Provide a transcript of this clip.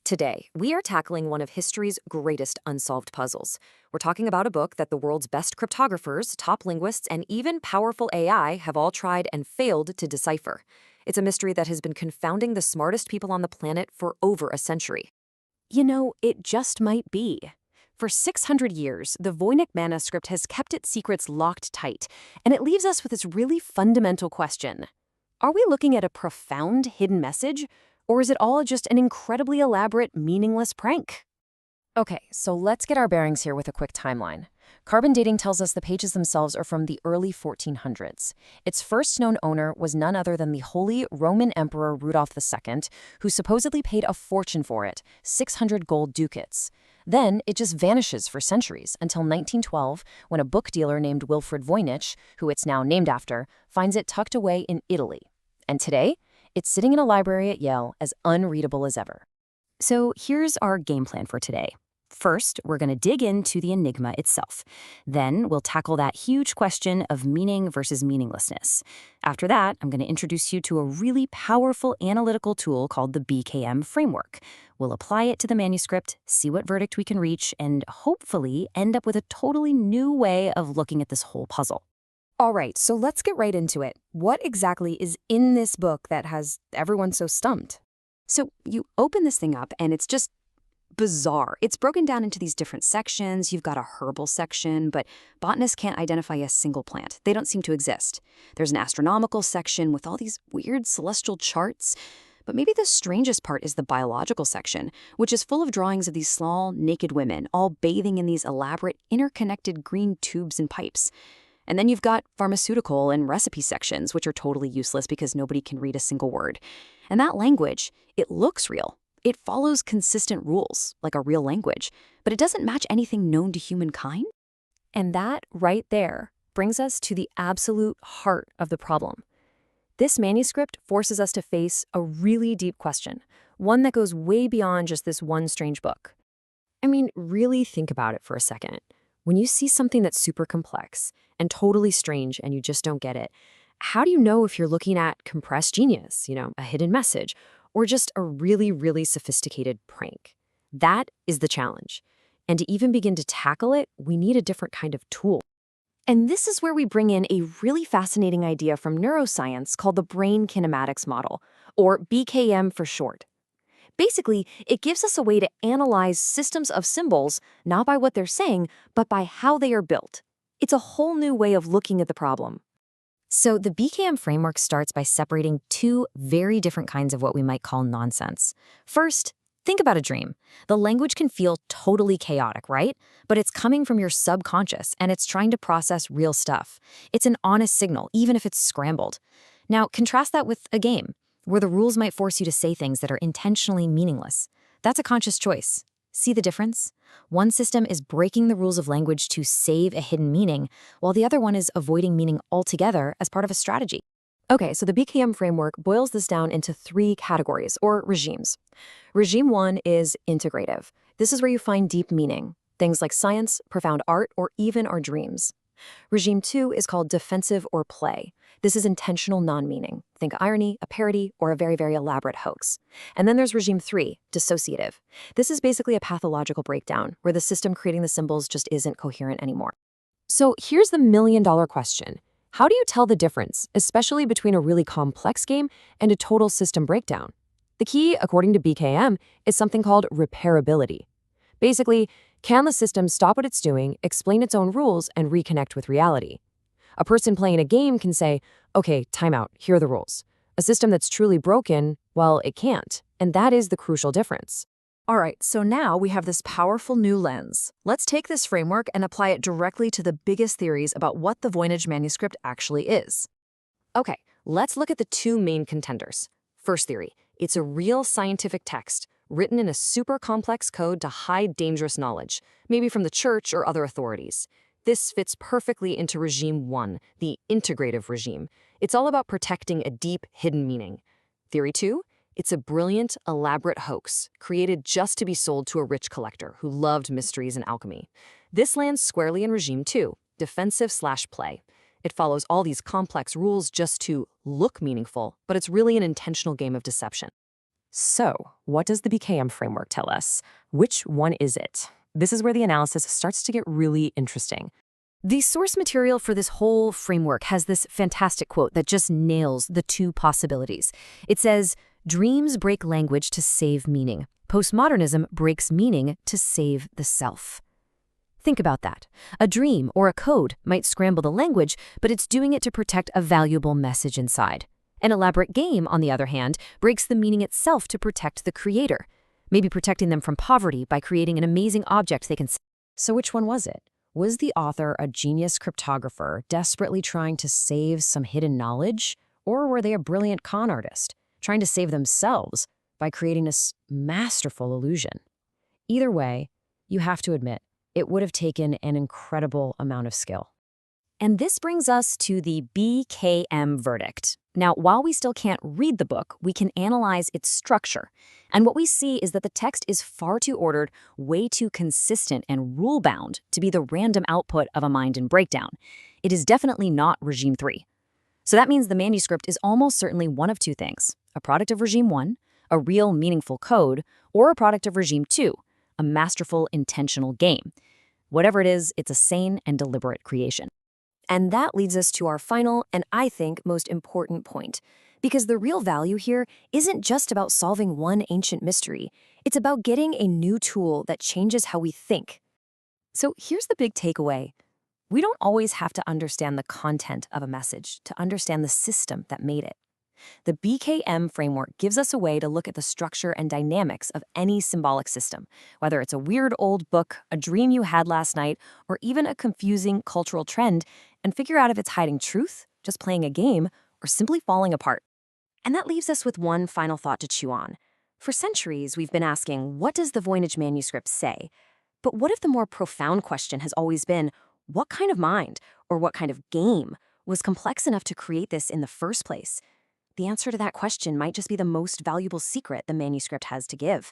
Today, we are tackling one of history's greatest unsolved puzzles. We're talking about a book that the world's best cryptographers, top linguists, and even powerful AI have all tried and failed to decipher. It's a mystery that has been confounding the smartest people on the planet for over a century. It just might be. For 600 years, the Voynich Manuscript has kept its secrets locked tight, and it leaves us with this really fundamental question. Are we looking at a profound hidden message, or is it all just an incredibly elaborate, meaningless prank? Okay, so let's get our bearings here with a quick timeline. Carbon dating tells us the pages themselves are from the early 1400s. Its first known owner was none other than the Holy Roman Emperor Rudolph II, who supposedly paid a fortune for it, 600 gold ducats. Then it just vanishes for centuries until 1912, when a book dealer named Wilfrid Voynich, who it's now named after, finds it tucked away in Italy. And today, it's sitting in a library at Yale as unreadable as ever. So here's our game plan for today. First, we're going to dig into the enigma itself. Then we'll tackle that huge question of meaning versus meaninglessness. After that, I'm going to introduce you to a really powerful analytical tool called the BKM framework. We'll apply it to the manuscript, see what verdict we can reach, and hopefully end up with a totally new way of looking at this whole puzzle. All right, so let's get right into it. What exactly is in this book that has everyone so stumped? So you open this thing up and it's just bizarre. It's broken down into these different sections. You've got a herbal section, but botanists can't identify a single plant. They don't seem to exist. There's an astronomical section with all these weird celestial charts. But maybe the strangest part is the biological section, which is full of drawings of these small, naked women, all bathing in these elaborate, interconnected green tubes and pipes. And then you've got pharmaceutical and recipe sections, which are totally useless because nobody can read a single word. And that language, it looks real. It follows consistent rules, like a real language, but it doesn't match anything known to humankind. And that, right there, brings us to the absolute heart of the problem. This manuscript forces us to face a really deep question, one that goes way beyond just this one strange book. I mean, really think about it for a second. When you see something that's super complex and totally strange and you just don't get it, how do you know if you're looking at compressed genius, a hidden message, or just a really, really sophisticated prank? That is the challenge. And to even begin to tackle it, we need a different kind of tool. And this is where we bring in a really fascinating idea from neuroscience called the brain kinematics model, or BKM for short. Basically, it gives us a way to analyze systems of symbols, not by what they're saying, but by how they are built. It's a whole new way of looking at the problem. So the BKM framework starts by separating two very different kinds of what we might call nonsense. First, think about a dream. The language can feel totally chaotic, right? But it's coming from your subconscious, and it's trying to process real stuff. It's an honest signal, even if it's scrambled. Now, contrast that with a game, where the rules might force you to say things that are intentionally meaningless. That's a conscious choice. See the difference? One system is breaking the rules of language to save a hidden meaning, while the other one is avoiding meaning altogether as part of a strategy. Okay, so the BKM framework boils this down into three categories, or regimes. Regime 1 is integrative. This is where you find deep meaning, things like science, profound art, or even our dreams. Regime 2 is called defensive or play. This is intentional non-meaning. Think irony, a parody, or a very, very elaborate hoax. And then there's regime 3, dissociative. This is basically a pathological breakdown, where the system creating the symbols just isn't coherent anymore. So here's the million-dollar question. How do you tell the difference, especially between a really complex game and a total system breakdown? The key, according to BKM, is something called repairability. Basically, can the system stop what it's doing, explain its own rules, and reconnect with reality? A person playing a game can say, okay, time out, here are the rules. A system that's truly broken, well, it can't. And that is the crucial difference. All right, so now we have this powerful new lens. Let's take this framework and apply it directly to the biggest theories about what the Voynich Manuscript actually is. Okay, let's look at the two main contenders. First theory, it's a real scientific text, written in a super complex code to hide dangerous knowledge, maybe from the church or other authorities. This fits perfectly into regime 1, the integrative regime. It's all about protecting a deep, hidden meaning. Theory 2, it's a brilliant, elaborate hoax, created just to be sold to a rich collector who loved mysteries and alchemy. This lands squarely in regime 2, defensive/play. It follows all these complex rules just to look meaningful, but it's really an intentional game of deception. So, what does the BKM framework tell us? Which one is it? This is where the analysis starts to get really interesting. The source material for this whole framework has this fantastic quote that just nails the two possibilities. It says, "Dreams break language to save meaning. Postmodernism breaks meaning to save the self." Think about that. A dream or a code might scramble the language, but it's doing it to protect a valuable message inside. An elaborate game, on the other hand, breaks the meaning itself to protect the creator, maybe protecting them from poverty by creating an amazing object they can. So which one was it? Was the author a genius cryptographer desperately trying to save some hidden knowledge? Or were they a brilliant con artist, trying to save themselves by creating this masterful illusion? Either way, you have to admit, it would have taken an incredible amount of skill. And this brings us to the BKM verdict. Now, while we still can't read the book, we can analyze its structure. And what we see is that the text is far too ordered, way too consistent and rule-bound to be the random output of a mind in breakdown. It is definitely not Regime 3. So that means the manuscript is almost certainly one of two things: a product of Regime 1, a real meaningful code, or a product of Regime 2, a masterful intentional game. Whatever it is, it's a sane and deliberate creation. And that leads us to our final and, I think, most important point. Because the real value here isn't just about solving one ancient mystery. It's about getting a new tool that changes how we think. So here's the big takeaway. We don't always have to understand the content of a message to understand the system that made it. The BKM framework gives us a way to look at the structure and dynamics of any symbolic system, whether it's a weird old book, a dream you had last night, or even a confusing cultural trend, and figure out if it's hiding truth, just playing a game, or simply falling apart. And that leaves us with one final thought to chew on. For centuries, we've been asking, what does the Voynich Manuscript say? But what if the more profound question has always been, what kind of mind, or what kind of game, was complex enough to create this in the first place? The answer to that question might just be the most valuable secret the manuscript has to give.